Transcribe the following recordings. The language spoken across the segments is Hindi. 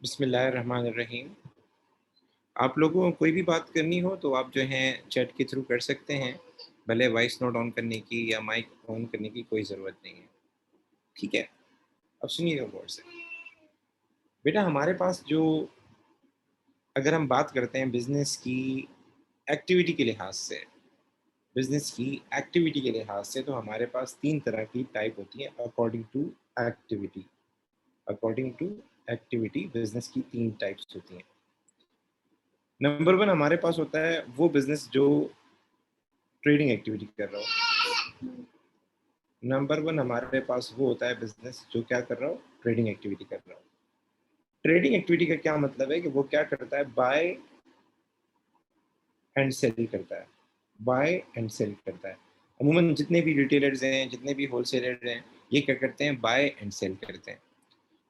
बिस्मिल्लाहिर्रहमानिर्रहीम। आप लोगों को कोई भी बात करनी हो तो आप जो हैं चैट के थ्रू कर सकते हैं। भले वॉइस नोट ऑन करने की या माइक ऑन करने की कोई ज़रूरत नहीं है। ठीक है? अब सुनिएगा गौर से। बेटा हमारे पास जो अगर हम बात करते हैं बिज़नेस की एक्टिविटी के लिहाज से बिज़नेस की एक्टिविटी के लिहाज से तो हमारे पास 3 तरह की टाइप होती है activity. According to activity business की 3 टाइप्स होती हैं। नंबर 1 हमारे पास होता है वो बिज़नेस जो ट्रेडिंग एक्टिविटी कर रहा हो। नंबर 1 हमारे पास वो होता है बिज़नेस जो क्या कर रहा हो? ट्रेडिंग एक्टिविटी कर रहा हो। ट्रेडिंग एक्टिविटी का क्या मतलब है कि वो क्या करता है बाय एंड सेल करता है। बाय एंड सेल करता है। अमूमन जितने भी रिटेलर्स हैं, जितने भी होलसेलर हैं, ये क्या करते हैं बाय एंड सेल करते हैं।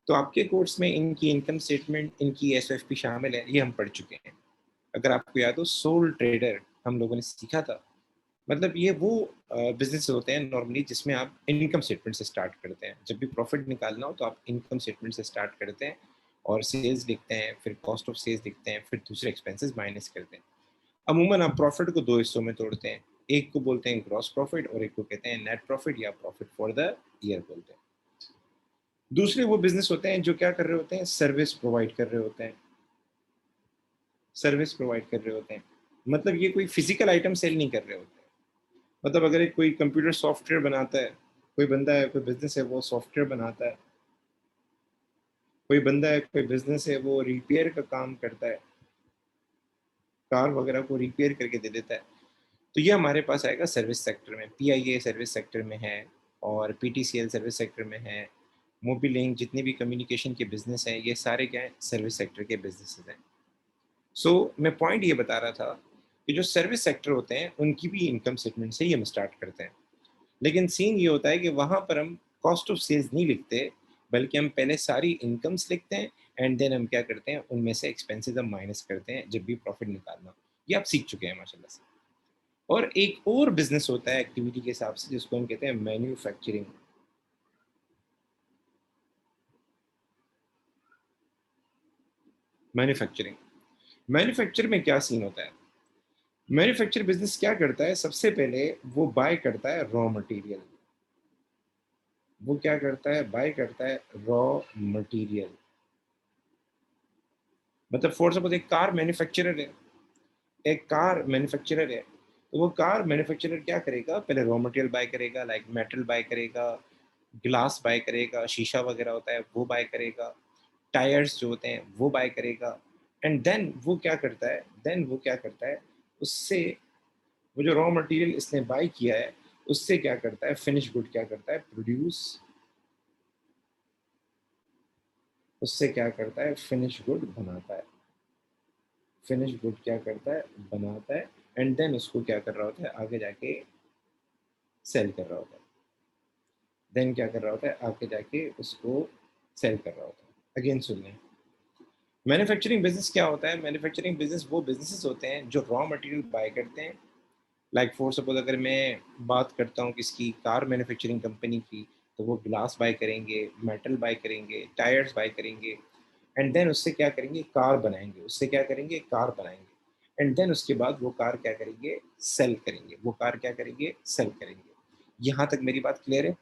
तो आपके कोर्स में इनकी इनकम स्टेटमेंट, इनकी एसओएफपी शामिल है, ये हम पढ़ चुके हैं। अगर आपको याद हो सोल ट्रेडर हम लोगों ने सीखा था। मतलब ये वो बिज़नेस होते हैं नॉर्मली जिसमें आप इनकम स्टेटमेंट से स्टार्ट करते हैं। जब भी प्रॉफ़िट निकालना हो तो आप इनकम स्टेटमेंट से स्टार्ट करते हैं और सेल्स लिखते हैं, फिर कॉस्ट ऑफ सेल्स लिखते हैं, फिर दूसरे एक्सपेंसेस माइनस करते हैं। अमूमन आप प्रॉफ़िट को 2 हिस्सों में तोड़ते हैं। एक को बोलते हैं ग्रॉस प्रॉफ़िट और एक को कहते हैं नेट प्रॉफ़िट या प्रॉफ़िट फॉर द ईयर बोलते हैं। दूसरे वो बिज़नेस होते हैं जो क्या कर रहे होते हैं सर्विस प्रोवाइड कर रहे होते हैं। सर्विस प्रोवाइड कर रहे होते हैं। मतलब ये कोई फ़िज़िकल आइटम सेल नहीं कर रहे होते हैं। मतलब अगर एक कोई कंप्यूटर सॉफ्टवेयर बनाता है, कोई बंदा है, कोई बिज़नेस है वो सॉफ्टवेयर बनाता है, कोई बंदा है, कोई बिज़नेस है वो रिपेयर का काम करता है, कार वगैरह को रिपेयर करके दे देता है। तो ये हमारे पास आएगा सर्विस सेक्टर में, पीआईए सर्विस सेक्टर में है और पीटीसीएल सर्विस सेक्टर में है, मोबिलिंक जितने भी कम्युनिकेशन के बिज़नेस हैं, ये सारे क्या हैं सर्विस सेक्टर के बिज़नेसेस हैं। मैं पॉइंट ये बता रहा था कि जो सर्विस सेक्टर होते हैं, उनकी भी इनकम स्टेटमेंट से ही हम स्टार्ट करते हैं। लेकिन सीन ये होता है कि वहाँ पर हम कॉस्ट ऑफ सेल्स नहीं लिखते, बल्कि हम पहले सारी इनकम्स लिखते हैं एंड देन हम क्या करते हैं, उनमें से एक्सपेंसेस हम माइनस करते हैं जब भी प्रॉफिट निकालना हो। ये आप सीख चुके हैं माशाल्लाह से। और एक और बिज़नेस होता है एक्टिविटी के हिसाब से जिसको हम कहते हैं मैन्युफैक्चरिंग। मैन्युफैक्चरिंग मैन्युफैक्चर में क्या सीन होता है? मैन्युफैक्चर बिज़नेस क्या करता है, सबसे पहले वो बाय करता है रॉ मटेरियल। वो क्या करता है, बाय करता है रॉ मटेरियल। मतलब फॉर सपोज़ एक कार मैन्युफैक्चरर है। एक कार मैन्युफैक्चरर है, तो वो कार मैन्युफैक्चरर क्या करेगा, पहले रॉ मटेरियल बाय करेगा, लाइक मेटल बाय करेगा, ग्लास बाय करेगा, शीशा वगैरह होता है वो बाय करेगा, टायर्स जो होते हैं वो बाय करेगा एंड देन वो क्या करता है, उससे वो जो रॉ मटेरियल इसने बाय किया है, उससे क्या करता है, फिनिश गुड क्या करता है, उससे क्या करता है, फिनिश गुड बनाता है। फिनिश गुड क्या करता है, बनाता है एंड देन उसको क्या कर रहा होता है, आगे जाके सेल कर रहा होता है। देन क्या कर रहा होता है, आगे जाके उसको सेल कर रहा होता है। अगेन सुन लें, मैन्युफैक्चरिंग बिजनेस क्या होता है? मैन्युफैक्चरिंग बिजनेस वो बिजनेसेस होते हैं जो रॉ मटेरियल बाय करते हैं। लाइक फॉर सपोज अगर मैं बात करता हूँ किसकी, कार मैन्युफैक्चरिंग कंपनी की, तो वो ग्लास बाय करेंगे, मेटल बाय करेंगे, टायर्स बाय करेंगे एंड देन उससे क्या करेंगे, कार बनाएंगे। उससे क्या करेंगे, कार बनाएंगे एंड देन उसके बाद वो कार क्या करेंगे, सेल करेंगे। वो कार क्या करेंगे, सेल करेंगे। यहाँ तक मेरी बात क्लियर है?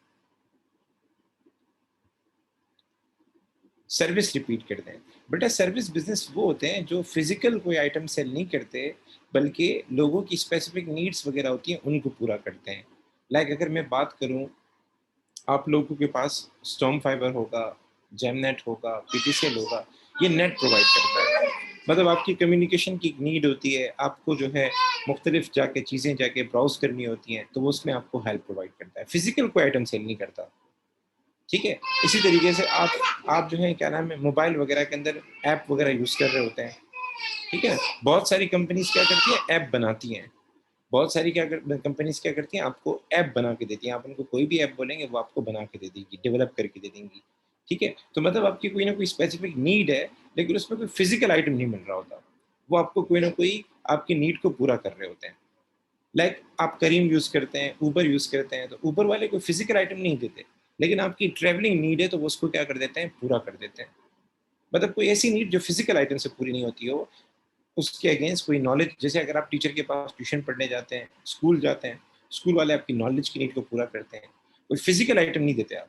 सर्विस रिपीट करते हैं। बेटा सर्विस बिज़नेस वो होते हैं जो फिज़िकल कोई आइटम सेल नहीं करते, बल्कि लोगों की स्पेसिफिक नीड्स वग़ैरह होती हैं, उनको पूरा करते हैं। लाइक अगर मैं बात करूँ, आप लोगों के पास स्टॉर्म फाइबर होगा, जेमनेट होगा, पीटीसीएल होगा, ये नेट प्रोवाइड करता है। मतलब आपकी कम्युनिकेशन की एक नीड होती है, आपको जो है मुख्तलिफ जाके चीज़ें जाके ब्राउज़ करनी होती हैं, तो वो उसमें आपको हेल्प प्रोवाइड करता है। फिज़िकल कोई आइटम सेल नहीं करता। ठीक है? इसी तरीके से आप जो है क्या नाम है, मोबाइल वगैरह के अंदर ऐप वगैरह यूज़ कर रहे होते हैं, ठीक है? बहुत सारी कंपनीज़ क्या करती हैं, ऐप बनाती हैं। बहुत सारी क्या कर कंपनीज़ क्या करती हैं, आपको ऐप बना के देती हैं। आप उनको कोई भी ऐप बोलेंगे, वो आपको बना के दे देगी, डेवलप करके दे देंगी, ठीक है? तो मतलब आपकी कोई ना कोई स्पेसिफिक नीड है, लेकिन उसमें कोई फिज़िकल आइटम नहीं मिल रहा होता। वो आपको कोई ना कोई आपकी नीड को पूरा कर रहे होते हैं। लाइक आप करीम यूज़ करते हैं, उबर यूज़ करते हैं, तो उबर वाले कोई फिज़िकल आइटम नहीं देते, लेकिन आपकी ट्रैवलिंग नीड है तो वो उसको क्या कर देते हैं, पूरा कर देते हैं। मतलब कोई ऐसी नीड जो फिजिकल आइटम से पूरी नहीं होती हो, उसके अगेंस्ट कोई नॉलेज, जैसे अगर आप टीचर के पास ट्यूशन पढ़ने जाते हैं, स्कूल जाते हैं, स्कूल वाले आपकी नॉलेज की नीड को पूरा करते हैं, कोई फिजिकल आइटम नहीं देते आप,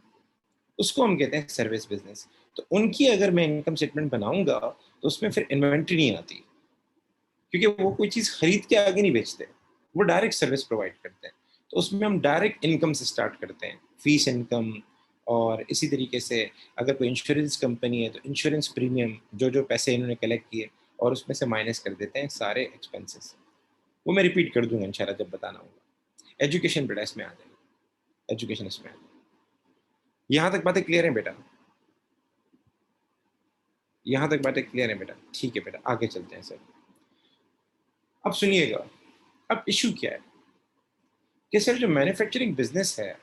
उसको हम कहते हैं सर्विस बिजनेस। तो उनकी अगर मैं इनकम स्टेटमेंट बनाऊंगा तो उसमें फिर इन्वेंट्री नहीं आती, क्योंकि वो कोई चीज़ खरीद के आगे नहीं बेचते, वो डायरेक्ट सर्विस प्रोवाइड करते हैं। तो उसमें हम डायरेक्ट इनकम से स्टार्ट करते हैं, फीस इनकम। और इसी तरीके से अगर कोई इंश्योरेंस कंपनी है तो इंश्योरेंस प्रीमियम, जो जो पैसे इन्होंने कलेक्ट किए, और उसमें से माइनस कर देते हैं सारे एक्सपेंसेस। वो मैं रिपीट कर दूंगा इंशाल्लाह जब बताना होगा। एजुकेशन बेटा इसमें आ जाएगी, एजुकेशन इसमें आ जाएगी। यहाँ तक बातें क्लियर है बेटा? यहाँ तक बातें क्लियर है बेटा? ठीक है बेटा, आगे चलते हैं सर। अब सुनिएगा, अब इशू क्या है कि सर जो मैन्युफैक्चरिंग बिजनेस है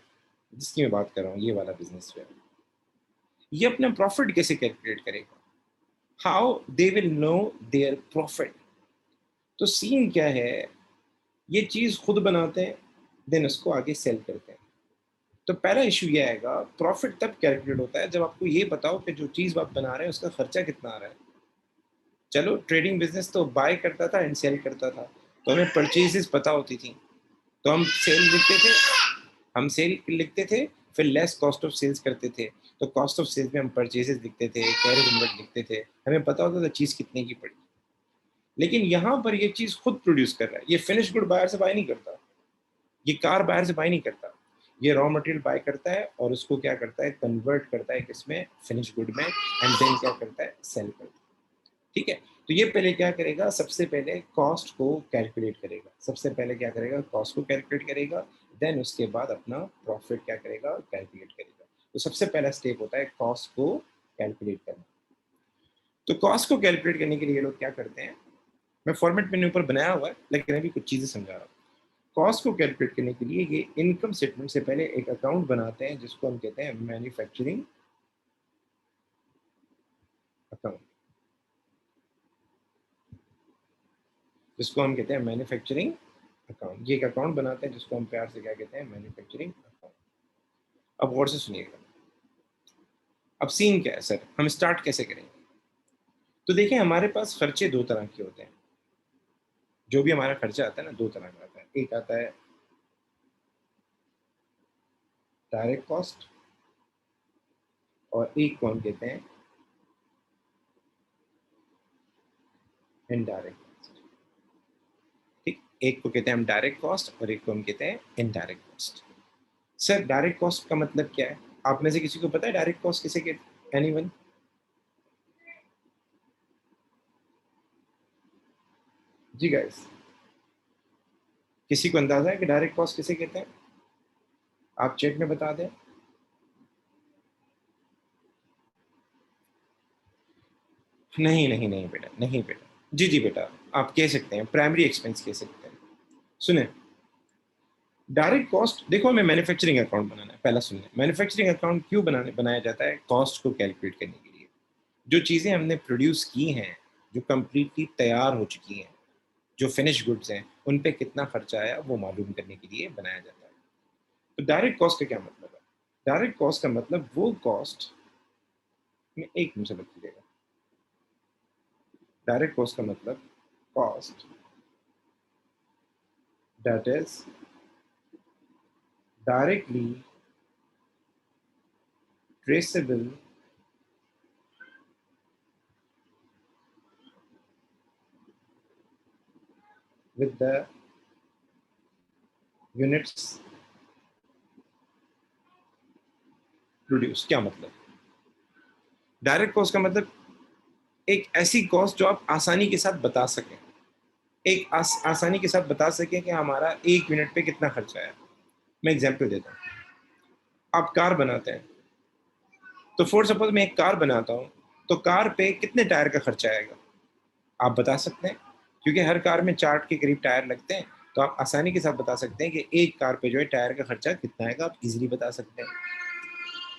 जिसकी मैं बात कर रहा हूँ, ये वाला बिजनेस है, ये अपना प्रॉफिट कैसे कैलकुलेट करेगा? How they will know their profit? तो सीन क्या है, ये चीज खुद बनाते हैं, देन उसको आगे सेल करते हैं। तो पहला इशू ये आएगा, प्रॉफिट तब कैलकुलेट होता है जब आपको ये बताओ कि जो चीज आप बना रहे हैं उसका खर्चा कितना आ रहा है। चलो ट्रेडिंग बिजनेस तो बाय करता था एंड सेल करता था, तो हमें परचेजेस पता होती थी, तो हम सेल लिखते थे, हम सेल लिखते थे, फिर लेस कॉस्ट ऑफ सेल्स करते थे। तो कॉस्ट ऑफ सेल्स में हम परचेजेस लिखते थे, कैरेज इनवर्ट लिखते थे, हमें पता होता था चीज़ कितने की पड़ी। लेकिन यहाँ पर ये चीज़ खुद प्रोड्यूस कर रहा है, ये फिनिश गुड बायर से बाय नहीं करता, ये कार बायर से बाय नहीं करता, ये रॉ मटेरियल बाय करता है और उसको क्या करता है, कन्वर्ट करता है किसमें, फिनिश गुड में, एंड देन क्या करता है, सेल करता है। ठीक है? तो ये पहले क्या करेगा, सबसे पहले कॉस्ट को कैलकुलेट करेगा, सबसे पहले क्या करेगा, कॉस्ट को कैलकुलेट करेगा, देन उसके बाद अपना प्रॉफिट क्या करेगा, कैलकुलेट करेगा। तो सबसे पहला स्टेप होता है कॉस्ट को कैलकुलेट करना। तो कॉस्ट को कैलकुलेट करने के लिए ये लोग क्या करते हैं, मैं फॉर्मेट मैंने ऊपर बनाया हुआ है लेकिन अभी कुछ चीजें समझा रहा हूँ। कॉस्ट को कैलकुलेट करने के लिए ये इनकम स्टेटमेंट से पहले एक अकाउंट बनाते हैं जिसको हम कहते हैं मैन्युफैक्चरिंग अकाउंट, जिसको हम कहते हैं मैन्युफैक्चरिंग अकाउंट। ये एक अकाउंट बनाते हैं जिसको हम प्यार से क्या कहते हैं, मैन्युफैक्चरिंग अकाउंट। अब गौर से सुनिएगा, अब सीन क्या है सर, हम स्टार्ट कैसे करेंगे? तो देखिए हमारे पास खर्चे दो तरह के होते हैं, जो भी हमारा खर्चा आता है ना, दो तरह का आता है। एक आता है डायरेक्ट कॉस्ट, और एक को हम कहते हैं इनडायरेक्ट कॉस्ट। ठीक, एक को कहते हैं हम डायरेक्ट कॉस्ट और एक को हम कहते हैं indirect cost. Sir direct cost का मतलब क्या है? आप में से किसी को पता है डायरेक्ट कॉस्ट किसे कहते हैं? एनीवन? जी गाइस, किसी को अंदाजा है कि डायरेक्ट कॉस्ट किसे कहते हैं? आप चैट में बता दें। नहीं नहीं नहीं बेटा, नहीं बेटा, जी जी बेटा, आप कह सकते हैं प्राइमरी एक्सपेंस कह सकते हैं। सुने, डायरेक्ट कॉस्ट, देखो हमें मैन्युफैक्चरिंग अकाउंट बनाना है, पहला सुनिए, मैन्युफैक्चरिंग अकाउंट क्यों बनाया जाता है? कॉस्ट को कैलकुलेट करने के लिए। जो चीज़ें हमने प्रोड्यूस की हैं, जो कंप्लीटली तैयार हो चुकी हैं, जो फिनिश गुड्स हैं, उन पे कितना खर्चा आया वो मालूम करने के लिए बनाया जाता है। तो डायरेक्ट कॉस्ट का क्या मतलब है? डायरेक्ट कॉस्ट का मतलब वो कॉस्ट में, एक मिनट से लीजिएगा, डायरेक्ट कॉस्ट का मतलब cost that is directly traceable with the units produced। क्या मतलब? डायरेक्ट कॉस्ट का मतलब एक ऐसी कॉस्ट जो आप आसानी के साथ बता सकें, एक आसानी के साथ बता सकें कि हमारा एक यूनिट पे कितना खर्चा है। मैं एग्जांपल देता हूँ, आप कार बनाते हैं, तो फॉर सपोज मैं एक कार बनाता हूँ, तो कार पे कितने टायर का खर्चा आएगा आप बता सकते हैं, क्योंकि हर कार में 4 के करीब टायर लगते हैं। तो आप आसानी के साथ बता सकते हैं कि एक कार पे जो है टायर का खर्चा कितना आएगा, आप इजीली बता सकते हैं।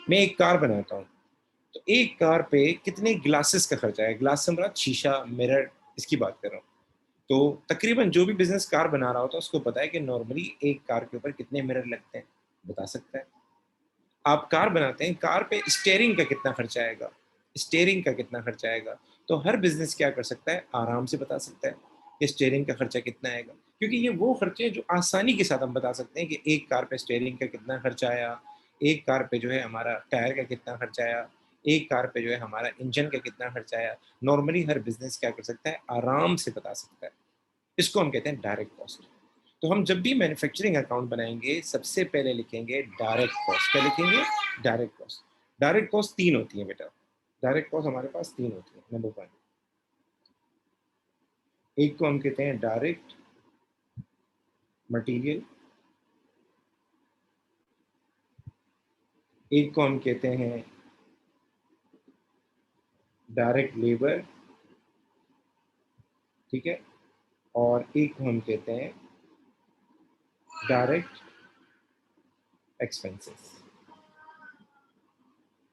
मैं एक कार बनाता हूँ, तो एक कार पे कितने ग्लासेस का खर्चा है, ग्लास से मतलब शीशा, मिरर, इसकी बात कर रहा हूँ। तो तकरीबन जो भी बिजनेस कार बना रहा होता है उसको पता है कि नॉर्मली एक कार के ऊपर कितने मिरर लगते हैं, बता सकता है। आप कार बनाते हैं, कार पे स्टेयरिंग का कितना खर्चा आएगा, स्टीयरिंग का कितना खर्चा आएगा। तो हर बिजनेस क्या कर सकता है, आराम से बता सकता है कि स्टीयरिंग का खर्चा कितना आएगा, क्योंकि ये वो खर्चे हैं जो आसानी के साथ हम बता सकते हैं कि एक कार पे स्टीयरिंग का कितना खर्चा आया, एक कार पे जो है हमारा टायर का कितना खर्चा आया, एक कार पे जो है हमारा इंजन का कितना खर्चा आया। नॉर्मली हर बिजनेस क्या कर सकता है, आराम से बता सकता है। इसको हम कहते हैं डायरेक्ट कॉस्ट। तो हम जब भी मैन्युफैक्चरिंग अकाउंट बनाएंगे सबसे पहले लिखेंगे डायरेक्ट कॉस्ट। क्या लिखेंगे, डायरेक्ट कॉस्ट। डायरेक्ट कॉस्ट तीन होती है बेटा, डायरेक्ट कॉस्ट हमारे पास तीन होती है। नंबर वन, एक को हम कहते हैं डायरेक्ट मटेरियल, एक को हम कहते हैं डायरेक्ट लेबर, ठीक है, और एक को हम कहते हैं डायरेक्ट एक्सपेंसेस।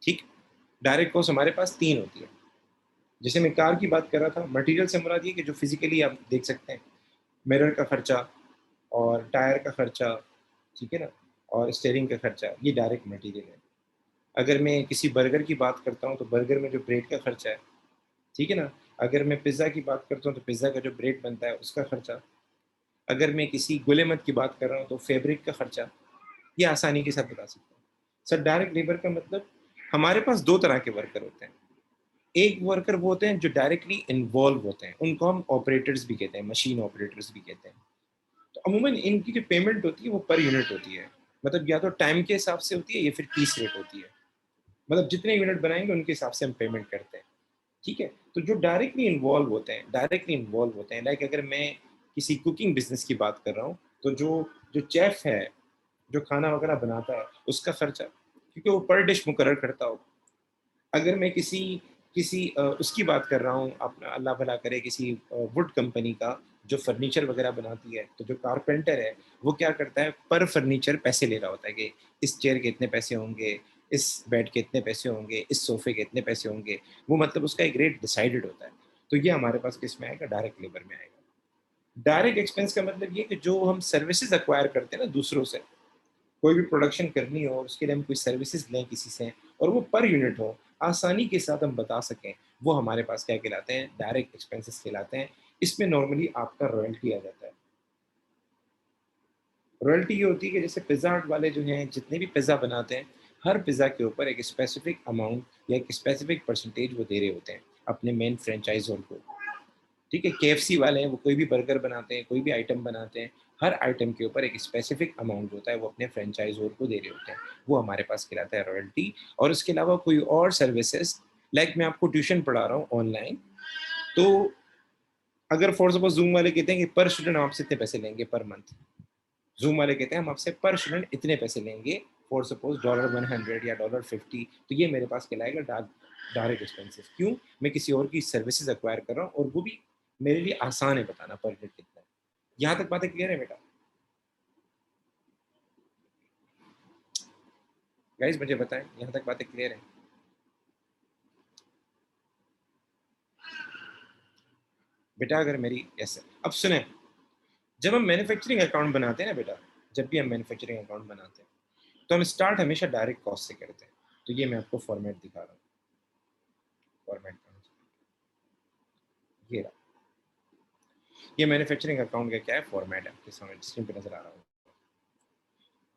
ठीक, डायरेक्ट कॉस्ट हमारे पास तीन होती है। जैसे मैं कार की बात कर रहा था, मटेरियल से मुराद ये कि जो फिजिकली आप देख सकते हैं, मिरर का खर्चा और टायर का खर्चा, ठीक है ना, और स्टीयरिंग का खर्चा, ये डायरेक्ट मटेरियल है। अगर मैं किसी बर्गर की बात करता हूँ तो बर्गर में जो ब्रेड का खर्चा है, ठीक है ना, अगर मैं पिज़्ज़ा की बात करता हूँ तो पिज़्ज़ा का जो ब्रेड बनता है उसका खर्चा, अगर मैं किसी गुलेमत की बात कर रहा हूँ तो फैब्रिक का खर्चा, ये आसानी के साथ बता सकता हूँ। सर डायरेक्ट लेबर का मतलब, हमारे पास दो तरह के वर्कर होते हैं। एक वर्कर वो होते हैं जो डायरेक्टली इन्वॉल्व होते हैं, उनको हम ऑपरेटर्स भी कहते हैं, मशीन ऑपरेटर्स भी कहते हैं। तो अमूमन इनकी जो पेमेंट होती है वो पर यूनिट होती है, मतलब या तो टाइम के हिसाब से होती है या फिर पीस रेट होती है। मतलब जितने यूनिट बनाएंगे उनके हिसाब से हम पेमेंट करते हैं, ठीक है। तो जो डायरेक्टली इन्वॉल्व होते हैं, डायरेक्टली इन्वॉल्व होते हैं, लाइक अगर मैं किसी कुकिंग बिजनेस की बात कर रहा हूँ, तो जो जो चेफ है, जो खाना वगैरह बनाता है, उसका खर्चा, क्योंकि वो पर डिश मुकर्रर करता हो। अगर मैं किसी किसी उसकी बात कर रहा हूँ, अपना अल्लाह भला करे, किसी वुड कंपनी का जो फर्नीचर वगैरह बनाती है, तो जो कारपेंटर है वो क्या करता है, पर फर्नीचर पैसे ले रहा होता है कि इस चेयर के इतने पैसे होंगे, इस बेड के इतने पैसे होंगे, इस सोफे के इतने पैसे होंगे। वो मतलब उसका एक रेट डिसाइडेड होता है। तो ये हमारे पास किस में आएगा, डायरेक्ट लेबर में आएगा। डायरेक्ट एक्सपेंस का मतलब ये कि जो हम सर्विसेज अक्वायर करते हैं ना दूसरों से, कोई भी प्रोडक्शन करनी हो, उसके लिए हम कोई सर्विसेज लें किसी से, और वो पर यूनिट हो, आसानी के साथ हम बता सकें, वो हमारे पास क्या कहलाते हैं, डायरेक्ट एक्सपेंसेस कहलाते हैं। इसमें नॉर्मली आपका रॉयल्टी आ जाता है। रॉयल्टी ये होती है कि जैसे पिज़्ज़ा हट वाले जो हैं, जितने भी पिज़्ज़ा बनाते हैं, हर पिज़्ज़ा के ऊपर एक स्पेसिफिक अमाउंट या एक स्पेसिफिक परसेंटेज वो दे रहे होते हैं अपने मेन फ्रेंचाइजर को, ठीक है। केएफसी वाले हैं, वो कोई भी बर्गर बनाते हैं, कोई भी आइटम बनाते हैं, हर आइटम के ऊपर एक स्पेसिफिक अमाउंट होता है, वो अपने फ्रेंचाइजर को दे रहे होते हैं, वो हमारे पास कहलाता है रॉयल्टी। और उसके अलावा कोई और सर्विसेज, लाइक मैं आपको ट्यूशन पढ़ा रहा हूँ ऑनलाइन, तो अगर फॉर सपोज जूम वाले कहते हैं कि पर स्टूडेंट हम आपसे इतने पैसे लेंगे पर मंथ, जूम वाले कहते हैं हम आपसे पर स्टूडेंट इतने पैसे लेंगे, फॉर सपोज $100 या $50, तो ये मेरे पास कहलाएगा डायरेक्ट एक्सपेंसिव। क्यों, मैं किसी और की सर्विसेज अक्वायर कर रहा हूँ और वो भी मेरे लिए आसान है बताना पर यूनिट कितना है। यहाँ तक बातें क्लियर है बेटा? गाइस मुझे बताएं, यहाँ तक बातें क्लियर है? बेटा अगर मेरी, यस सर, अब सुने, जब हम मैन्युफैक्चरिंग अकाउंट बनाते हैं ना बेटा, जब भी हम मैन्युफैक्चरिंग अकाउंट बनाते हैं तो हम स्टार्ट हमेशा डायरेक्ट कॉस्ट से करते हैं। तो ये मैं आपको फॉर्मेट दिखा रहा हूँ, फॉर्मेट ये रहा, ये मैन्युफैक्चरिंग अकाउंट का क्या है फॉर्मेट है, आपके सामने स्क्रीन पे नजर आ रहा हूँ,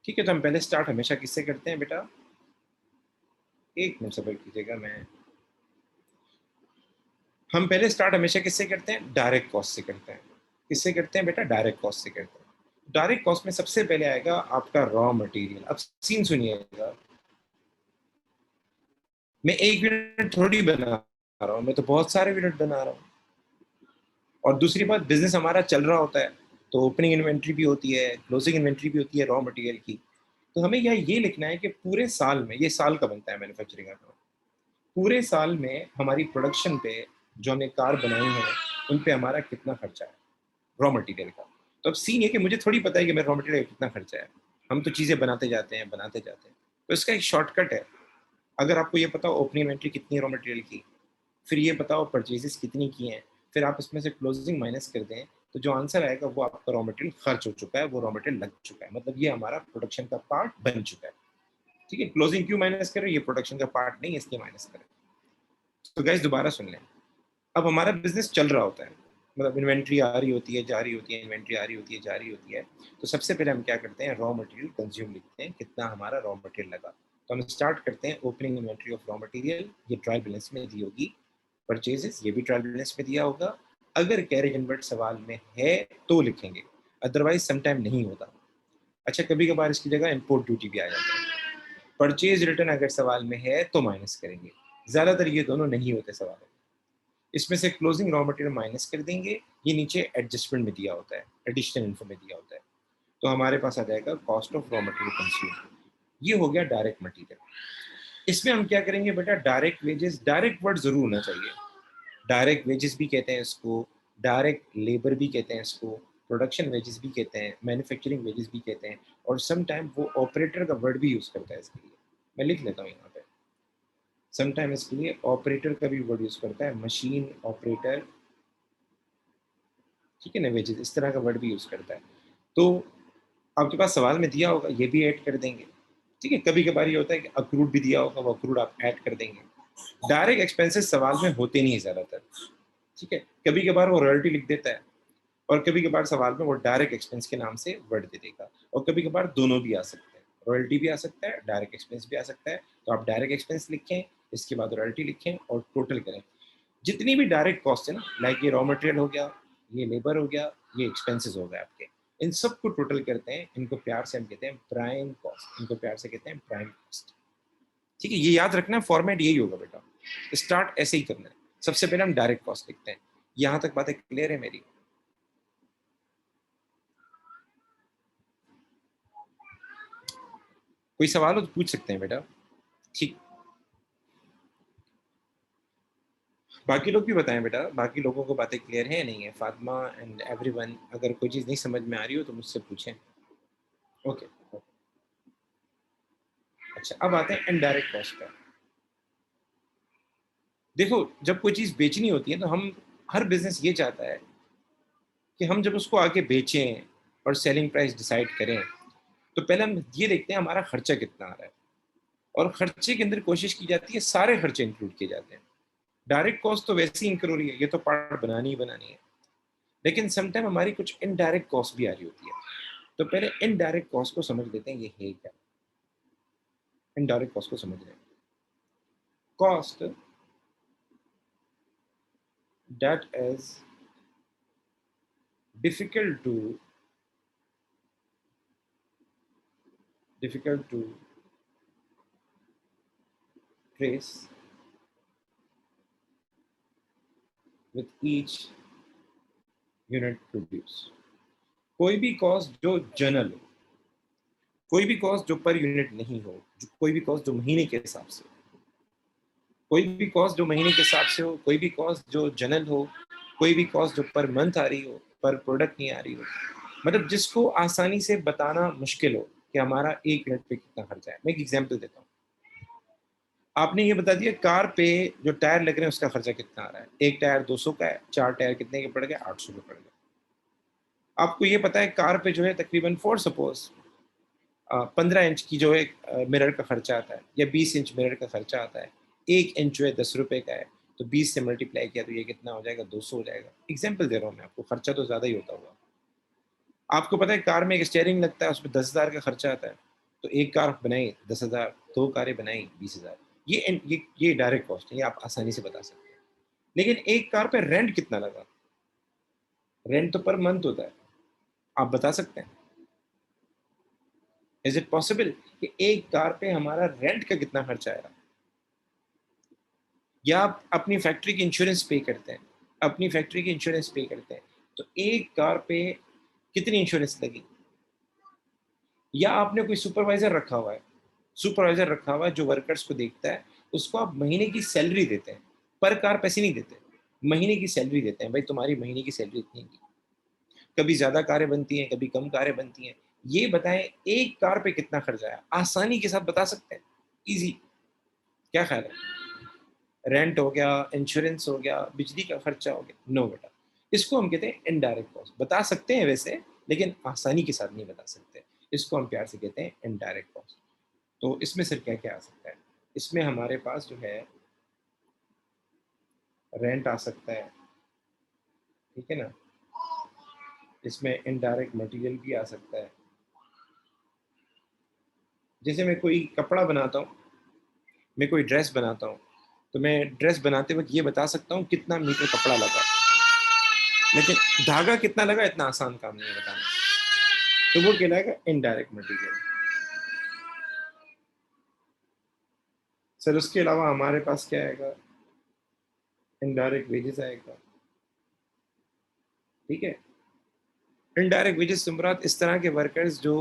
ठीक है। तो हम पहले स्टार्ट हमेशा किससे करते हैं बेटा, एक मिनट सब्र कीजिएगा, मैं, हम पहले स्टार्ट हमेशा किससे करते हैं, डायरेक्ट कॉस्ट से करते हैं। किससे करते हैं बेटा, डायरेक्ट कॉस्ट से करते हैं। डायरेक्ट कॉस्ट में सबसे पहले आएगा आपका रॉ मटेरियल। अब सीन सुनिएगा, मैं एक यूनिट थोड़ी बना रहा हूँ, मैं तो बहुत सारे यूनिट बना रहा हूँ। और दूसरी बात, बिजनेस हमारा चल रहा होता है, तो ओपनिंग इन्वेंट्री भी होती है, क्लोजिंग इन्वेंट्री भी होती है रॉ मटेरियल की। तो हमें ये लिखना है कि पूरे साल में, ये साल का बनता है मैन्युफैक्चरिंग अकाउंट, पूरे साल में हमारी प्रोडक्शन पे जो हमने कार बनाई है उन पे हमारा कितना खर्चा है रॉ मटेरियल का। तो अब सीन ये कि मुझे थोड़ी पता है कि मेरा रॉ मटेरियल कितना खर्चा है, हम तो चीज़ें बनाते जाते हैं बनाते जाते हैं। तो इसका एक शॉर्टकट है, अगर आपको ये पता हो ओपनिंग इन्वेंट्री कितनी है रॉ मटेरियल की, फिर ये बताओ परचेजेस कितनी की हैं, फिर आप इसमें से क्लोजिंग माइनस कर दें, तो जो आंसर आएगा वो आपका रॉ मटेरियल खर्च हो चुका है, वो रॉ मटेरियल लग चुका है, मतलब ये हमारा प्रोडक्शन का पार्ट बन चुका है, ठीक है। क्लोजिंग क्यों माइनस करें, ये प्रोडक्शन का पार्ट नहीं है इसलिए माइनस करें। तो गाइस दोबारा सुन लें, अब हमारा बिजनेस चल रहा होता है, मतलब इन्वेंट्री आ रही होती है, जा रही होती है, इन्वेंट्री आ रही होती है, जा रही होती है। तो सबसे पहले हम क्या करते हैं, रॉ मटेरियल कंज्यूम लिखते हैं, कितना हमारा रॉ मटेरियल लगा। तो हम स्टार्ट करते हैं, opening inventory of raw material, ये ट्रायल बैलेंस में दी होगी। परचेजेस, ये भी ट्रायल बैलेंस में दिया होगा। अगर कैरेज इनवर्ट सवाल में है तो लिखेंगे, अदरवाइज समटाइम नहीं होता। अच्छा, कभी कभार इसकी जगह इंपोर्ट ड्यूटी भी आ जाता है। परचेज रिटर्न अगर सवाल में है तो माइनस करेंगे, ज़्यादातर ये दोनों नहीं होते सवालों में। इसमें से क्लोजिंग रॉ मटेरियल माइनस कर देंगे, ये नीचे एडजस्टमेंट में दिया होता है, एडिशनल इन्फो में दिया होता है। तो हमारे पास आ जाएगा cost of raw material consume. ये हो गया डायरेक्ट मटेरियल। इसमें हम क्या करेंगे बेटा, डायरेक्ट वेजेस, डायरेक्ट वर्ड जरूर होना चाहिए। डायरेक्ट वेजेस भी कहते हैं इसको, डायरेक्ट लेबर भी कहते हैं इसको, प्रोडक्शन वेजेस भी कहते हैं, मैन्युफैक्चरिंग वेजेस भी कहते हैं, और सम टाइम वो ऑपरेटर का वर्ड भी यूज करता है इसके लिए। मैं लिख लेता हूँ यहाँ पे, सम टाइम इसके लिए ऑपरेटर का भी वर्ड यूज करता है, मशीन ऑपरेटर, ठीक है ना, वेजेस इस तरह का वर्ड भी यूज करता है। तो आपके पास सवाल में दिया होगा, ये भी ऐड कर देंगे। ठीक है, कभी कभार ये होता है कि अक्रूड भी दिया होगा, वो अक्रूड आप ऐड कर देंगे। डायरेक्ट एक्सपेंसेस सवाल में होते नहीं है ज्यादातर, ठीक है, कभी कभार वो रॉयल्टी लिख देता है, और कभी कभार सवाल में वो डायरेक्ट एक्सपेंस के नाम से वर्ड दे देगा, और कभी कभार दोनों भी आ सकते हैं, रॉयल्टी भी आ सकता है, डायरेक्ट एक्सपेंस भी आ सकता है। तो आप डायरेक्ट एक्सपेंस लिखें, इसके बाद रॉयल्टी लिखें और टोटल करें। जितनी भी डायरेक्ट कॉस्ट है ना, लाइक ये रॉ मटेरियल हो गया, ये लेबर हो गया, ये एक्सपेंसेस हो गए आपके, इन सबको टोटल करते हैं, इनको प्यार से हम कहते हैं प्राइम कॉस्ट, इनको प्यार से कहते हैं प्राइम कॉस्ट। ठीक है, ये याद रखना है, फॉर्मेट यही होगा बेटा, स्टार्ट ऐसे ही करना है। सबसे पहले हम डायरेक्ट कॉस्ट लिखते हैं। यहां तक बातें क्लियर है मेरी? कोई सवाल हो तो पूछ सकते हैं बेटा। ठीक, बाकी लोग भी बताएं बेटा, बाकी लोगों को बातें क्लियर है या नहीं है, फातिमा एंड एवरीवन, अगर कोई चीज़ नहीं समझ में आ रही हो तो मुझसे पूछें। ओके, अच्छा अब आते हैं इनडायरेक्ट कॉस्ट पर। देखो, जब कोई चीज़ बेचनी होती है तो हम, हर बिजनेस ये चाहता है कि हम जब उसको आगे बेचें और सेलिंग प्राइस डिसाइड करें, तो पहले हम ये देखते हैं हमारा खर्चा कितना आ रहा है, और खर्चे के अंदर कोशिश की जाती है सारे खर्चे इंक्लूड किए जाते हैं। डायरेक्ट कॉस्ट तो वैसे ही इंक्लूड हो रही है, ये तो पार्ट बनानी ही बनानी है, लेकिन समटाइम हमारी कुछ इनडायरेक्ट कॉस्ट भी आ रही होती है। तो पहले इनडायरेक्ट कॉस्ट को समझ लेते हैं, ये है क्या। इनडायरेक्ट कॉस्ट को समझ लें, cost that is difficult to difficult to trace with each unit produce। कोई भी कॉस्ट जो जनरल हो, कोई भी कॉस्ट जो पर यूनिट नहीं हो, कोई भी कॉस्ट जो महीने के हिसाब से हो, कोई भी कॉस्ट जो महीने के हिसाब से हो, कोई भी कॉस्ट जो जनरल हो, कोई भी कॉस्ट जो पर मंथ आ रही हो, पर प्रोडक्ट नहीं आ रही हो, मतलब जिसको आसानी से बताना मुश्किल हो कि हमारा एक यूनिट पे कितना खर्चा है। मैं एक एग्जांपल देता हूँ, आपने ये बता दिया कार पे जो टायर लग रहे हैं उसका खर्चा कितना आ रहा है, एक टायर 200 का है, 4 टायर कितने के पड़ गए, 800 के पड़ गए। आपको ये पता है कार पे जो है तकरीबन फॉर सपोज 15 इंच की जो है मिरर का खर्चा आता है, या 20 इंच मिरर का खर्चा आता है, 1 इंच जो है 10 रुपए का है, तो 20 से मल्टीप्लाई किया तो ये कितना हो जाएगा, 200 हो जाएगा। एग्जाम्पल दे रहा हूँ मैं आपको, खर्चा तो ज़्यादा ही होता होगा। आपको पता है कार में एक स्टेयरिंग लगता है, उसमें 10,000 का खर्चा आता है, तो एक कार बनाई 10,000, दो कारें बनाई 20,000। ये डायरेक्ट कॉस्ट है, ये आप आसानी से बता सकते हैं। लेकिन एक कार पे रेंट कितना लगा, रेंट तो पर मंथ होता है, आप बता सकते हैं? इज इट पॉसिबल कि एक कार पे हमारा रेंट का कितना खर्चा आएगा? या आप अपनी फैक्ट्री की इंश्योरेंस पे करते हैं, अपनी फैक्ट्री की इंश्योरेंस पे करते हैं, तो एक कार पे कितनी इंश्योरेंस लगी? या आपने कोई सुपरवाइजर रखा हुआ है, सुपरवाइजर रखा हुआ है जो वर्कर्स को देखता है, उसको आप महीने की सैलरी देते हैं, पर कार पैसे नहीं देते, महीने की सैलरी देते हैं, भाई तुम्हारी महीने की सैलरी इतनी की। कभी ज्यादा कारें बनती हैं, कभी कम कारें बनती हैं, ये बताएं एक कार पे कितना खर्चा आया, आसानी के साथ बता सकते हैं, इजी। क्या ख्याल है? रेंट हो गया, इंश्योरेंस हो गया, बिजली का खर्चा हो गया, नो बेटा, इसको हम कहते हैं इनडायरेक्ट कॉस्ट। बता सकते हैं वैसे, लेकिन आसानी के साथ नहीं बता सकते, इसको हम प्यार से कहते हैं इनडायरेक्ट कॉस्ट। तो इसमें सर क्या क्या आ सकता है? इसमें हमारे पास जो है रेंट आ सकता है, ठीक है ना, इसमें इनडायरेक्ट मटेरियल भी आ सकता है। जैसे मैं कोई कपड़ा बनाता हूँ, मैं कोई ड्रेस बनाता हूँ, तो मैं ड्रेस बनाते वक्त ये बता सकता हूँ कितना मीटर कपड़ा लगा, लेकिन धागा कितना लगा इतना आसान काम नहीं है बताना, तो वो कहलाएगा इनडायरेक्ट मटेरियल। सर उसके अलावा हमारे पास क्या आएगा, इनडायरेक्ट वेजेस आएगा, ठीक है। इनडायरेक्ट वेजेस से मुराद इस तरह के वर्कर्स जो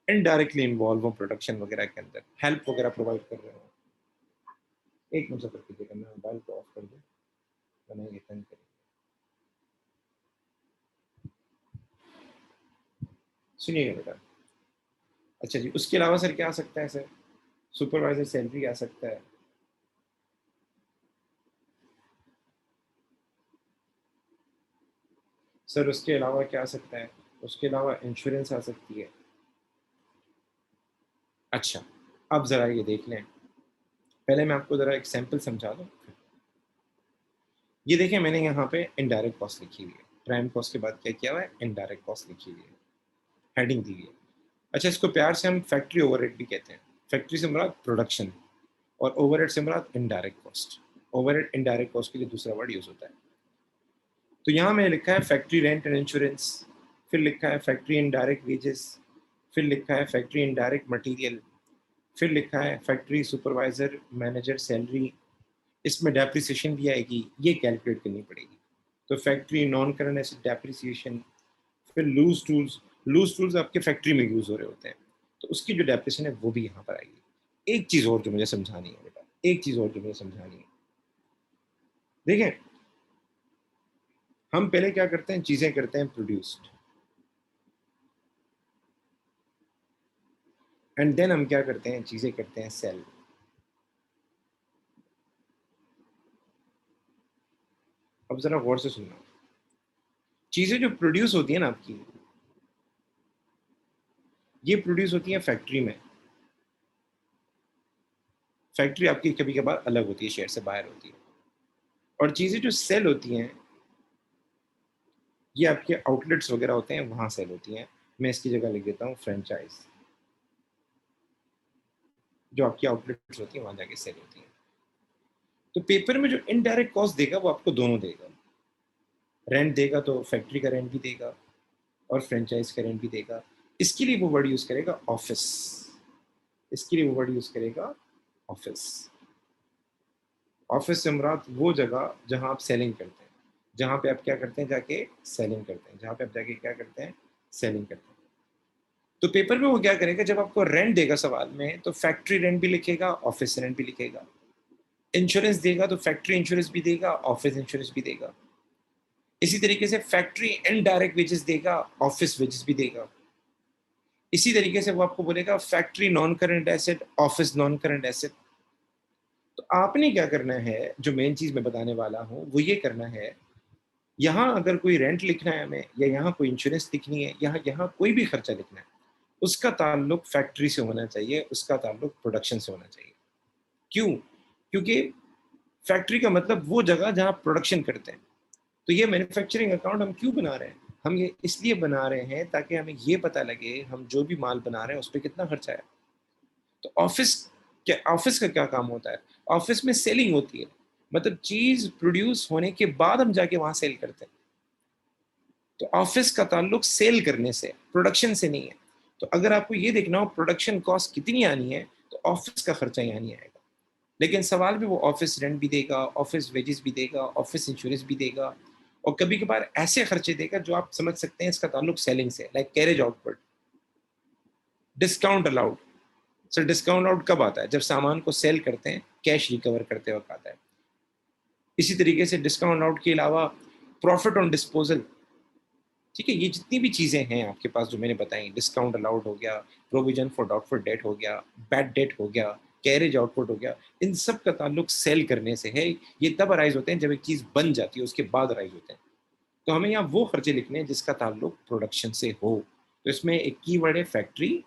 इनडायरेक्टली इन्वॉल्व हो प्रोडक्शन वगैरह के अंदर, हेल्प वगैरह प्रोवाइड कर रहे हो। एक मिनट सफर कीजिएगा, मैं मोबाइल को ऑफ कर दूँ, वरना ये तंग करेगा। सुनिएगा बेटा। अच्छा जी, उसके अलावा सर क्या आ सकता है सर, सुपरवाइजर सैलरी आ सकता है, सर उसके अलावा क्या आ सकता है, उसके अलावा इंश्योरेंस आ सकती है। अच्छा, अब ज़रा ये देख लें, पहले मैं आपको ज़रा एक सैम्पल समझा दूँ। ये देखें, मैंने यहाँ पे इनडायरेक्ट कॉस्ट लिखी हुई है, प्राइम कॉस्ट के बाद क्या किया हुआ है, इनडायरेक्ट कॉस्ट लिखी हुई है, हेडिंग दी हुई है। अच्छा, इसको प्यार से हम फैक्ट्री ओवरहेड भी कहते हैं। फैक्ट्री से मुराद प्रोडक्शन, और ओवरहेड से मुराद indirect cost. Overhead indirect cost के लिए दूसरा वर्ड यूज़ होता है। तो यहाँ मैंने लिखा है फैक्ट्री रेंट एंड इंश्योरेंस, फिर लिखा है फैक्ट्री इनडायरेक्ट वेजेस, फिर लिखा है फैक्ट्री इनडायरेक्ट मटेरियल, फिर लिखा है फैक्ट्री सुपरवाइजर मैनेजर सैलरी, इसमें डेप्रिसिएशन भी आएगी, ये कैलकुलेट करनी पड़ेगी। तो factory non current asset depreciation, फिर लूज टूल्स आपके फैक्ट्री में यूज हो रहे होते हैं, तो उसकी जो डेप्रिसिएशन है वो भी यहाँ पर आएगी। एक चीज और जो मुझे समझानी है बेटा, एक चीज और जो मुझे समझानी है, देखें, हम पहले क्या करते हैं, चीजें करते हैं प्रोड्यूस्ड, एंड देन हम क्या करते हैं, चीजें करते हैं सेल। अब जरा गौर से सुनना, चीजें जो प्रोड्यूस होती है ना आपकी, ये प्रोड्यूस होती है फैक्ट्री में। फैक्ट्री आपकी कभी कभार अलग होती है, शहर से बाहर होती है। और चीजें जो सेल होती हैं, ये आपके आउटलेट्स वगैरह होते हैं, वहां सेल होती हैं। मैं इसकी जगह लिख देता हूँ फ्रेंचाइज, जो आपकी आउटलेट्स होती हैं वहां जाके सेल होती हैं। तो पेपर में जो इनडायरेक्ट कॉस्ट देगा वो आपको दोनों देगा, रेंट देगा तो फैक्ट्री का रेंट भी देगा और फ्रेंचाइज का रेंट भी देगा। इसके लिए वो वर्ड यूज करेगा ऑफिस, इसके लिए वो वर्ड यूज करेगा ऑफिस। ऑफिस से मुराद वो जगह जहां आप सेलिंग करते हैं, जहां पे आप क्या करते हैं, जाके सेलिंग करते हैं, जहां पे आप जाके क्या करते हैं, सेलिंग करते हैं। तो पेपर में वो क्या करेगा, जब आपको रेंट देगा सवाल में, तो फैक्ट्री रेंट भी लिखेगा, ऑफिस रेंट भी लिखेगा। इंश्योरेंस देगा तो फैक्ट्री इंश्योरेंस भी देगा, ऑफिस इंश्योरेंस भी देगा। इसी तरीके से फैक्ट्री इनडायरेक्ट वेजेस देगा, ऑफिस वेजेस भी देगा। इसी तरीके से वो आपको बोलेगा factory non current asset, office non current asset. तो आपने क्या करना है, जो मेन चीज मैं बताने वाला हूं वो ये करना है, यहाँ अगर कोई रेंट लिखना है हमें, या यहाँ कोई इंश्योरेंस लिखनी है, यहाँ यहाँ कोई भी खर्चा लिखना है, उसका ताल्लुक फैक्ट्री से होना चाहिए, उसका ताल्लुक प्रोडक्शन से होना चाहिए। क्यों? क्योंकि फैक्ट्री का मतलब वो जगह जहाँ प्रोडक्शन करते हैं। तो ये मैन्युफैक्चरिंग अकाउंट हम क्यों बना रहे हैं, हम ये इसलिए बना रहे हैं ताकि हमें ये पता लगे हम जो भी माल बना रहे हैं उस पर कितना खर्चा है। तो ऑफिस का क्या काम होता है, ऑफिस में सेलिंग होती है, मतलब चीज प्रोड्यूस होने के बाद हम जाके वहां सेल करते हैं। तो ऑफिस का ताल्लुक सेल करने से, प्रोडक्शन से नहीं है। तो अगर आपको ये देखना हो प्रोडक्शन कॉस्ट कितनी आनी है, तो ऑफिस का खर्चा यहाँ नहीं आएगा। लेकिन सवाल में वो ऑफिस रेंट भी देगा, ऑफिस वेजेस भी देगा, ऑफिस इंश्योरेंस भी देगा, और कभी कभार ऐसे खर्चे देगा जो आप समझ सकते हैं इसका ताल्लुक सेलिंग से, like carriage output, discount allowed. Sir discount out कब आता है, जब सामान को सेल करते हैं, कैश रिकवर करते वक्त आता है। इसी तरीके से डिस्काउंट आउट के अलावा प्रॉफिट ऑन डिस्पोजल, ठीक है, ये जितनी भी चीजें हैं आपके पास जो मैंने बताई, डिस्काउंट अलाउड हो गया, प्रोविजन फॉर डाउटफुल डेट हो गया, बैड डेट हो गया, कैरेज आउटपुट हो गया, इन सब का ताल्लुक सेल करने से है। ये तब अराइज होते हैं जब एक चीज बन जाती है, उसके बाद अराइज होते हैं। तो हमें यहाँ वो खर्चे लिखने हैं जिसका ताल्लुक प्रोडक्शन से हो। तो इसमें एक कीवर्ड है फैक्ट्री,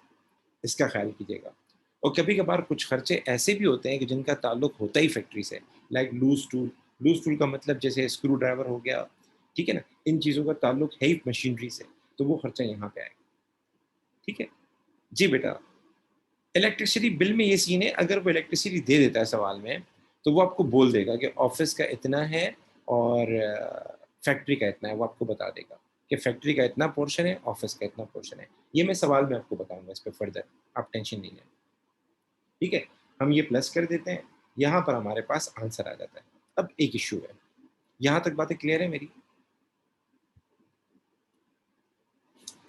इसका ख्याल कीजिएगा। और कभी कभार कुछ खर्चे ऐसे भी होते हैं कि जिनका ताल्लुक होता ही फैक्ट्री से, like loose tool, loose tool का मतलब जैसे स्क्रू ड्राइवर हो गया, ठीक है ना, इन चीज़ों का ताल्लुक है ही मशीनरी से, तो वो खर्चा यहाँ पे आएगा। ठीक है? जी बेटा, इलेक्ट्रिसिटी बिल में ये सीन है, अगर वो इलेक्ट्रिसिटी दे देता है सवाल में, तो वो आपको बोल देगा कि ऑफ़िस का इतना है और फैक्ट्री का इतना है, वो आपको बता देगा कि फैक्ट्री का इतना पोर्शन है, ऑफ़िस का इतना पोर्शन है। ये मैं सवाल में आपको बताऊँगा इस पे फर्दर, आप टेंशन नहीं लें। ठीक है? हम ये प्लस कर देते हैं, यहाँ पर हमारे पास आंसर आ जाता है। अब एक इश्यू है, यहाँ तक बातें क्लियर है मेरी?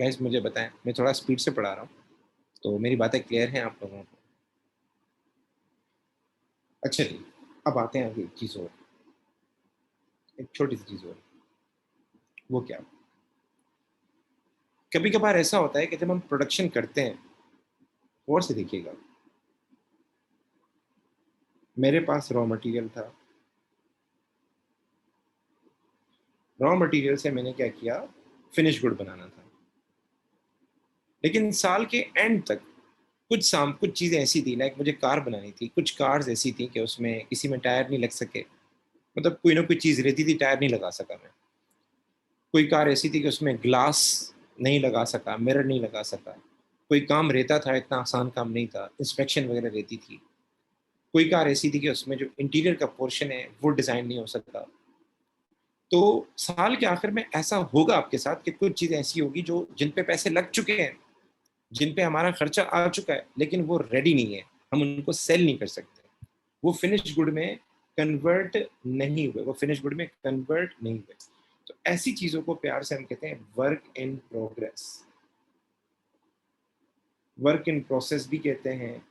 गाइस मुझे बताएँ, मैं थोड़ा स्पीड से पढ़ा रहा हूँ, तो मेरी बातें क्लियर हैं आप लोगों को? अच्छा जी, अब आते हैं आगे एक चीज़ और, एक छोटी-सी चीज़ और, वो क्या? कभी-कभार ऐसा होता है कि जब हम प्रोडक्शन करते हैं, गौर से देखिएगा, मेरे पास रॉ मटेरियल था, रॉ मटेरियल से मैंने क्या किया, फिनिश गुड बनाना था। लेकिन साल के एंड तक कुछ चीज़ें ऐसी थी, लाइक मुझे कार बनानी थी, कुछ कार्स ऐसी थी कि उसमें किसी में टायर नहीं लग सके, मतलब कोई ना कोई चीज़ रहती थी, टायर नहीं लगा सका मैं। कोई कार ऐसी थी कि उसमें ग्लास नहीं लगा सका, मिरर नहीं लगा सका। कोई काम रहता था, इतना आसान काम नहीं था, इंस्पेक्शन वगैरह रहती थी। कोई कार ऐसी थी कि उसमें जो इंटीरियर का पोर्शन है, वो डिज़ाइन नहीं हो सका। तो साल के आखिर में ऐसा होगा आपके साथ कि कुछ चीज़ें ऐसी होगी जो जिन पे पैसे लग चुके हैं, जिन पे हमारा खर्चा आ चुका है, लेकिन वो रेडी नहीं है, हम उनको सेल नहीं कर सकते। वो फिनिश्ड गुड में कन्वर्ट नहीं हुए, वो फिनिश्ड गुड में कन्वर्ट नहीं हुए। तो ऐसी चीज़ों को प्यार से हम कहते हैं work in progress. Work in process भी कहते हैं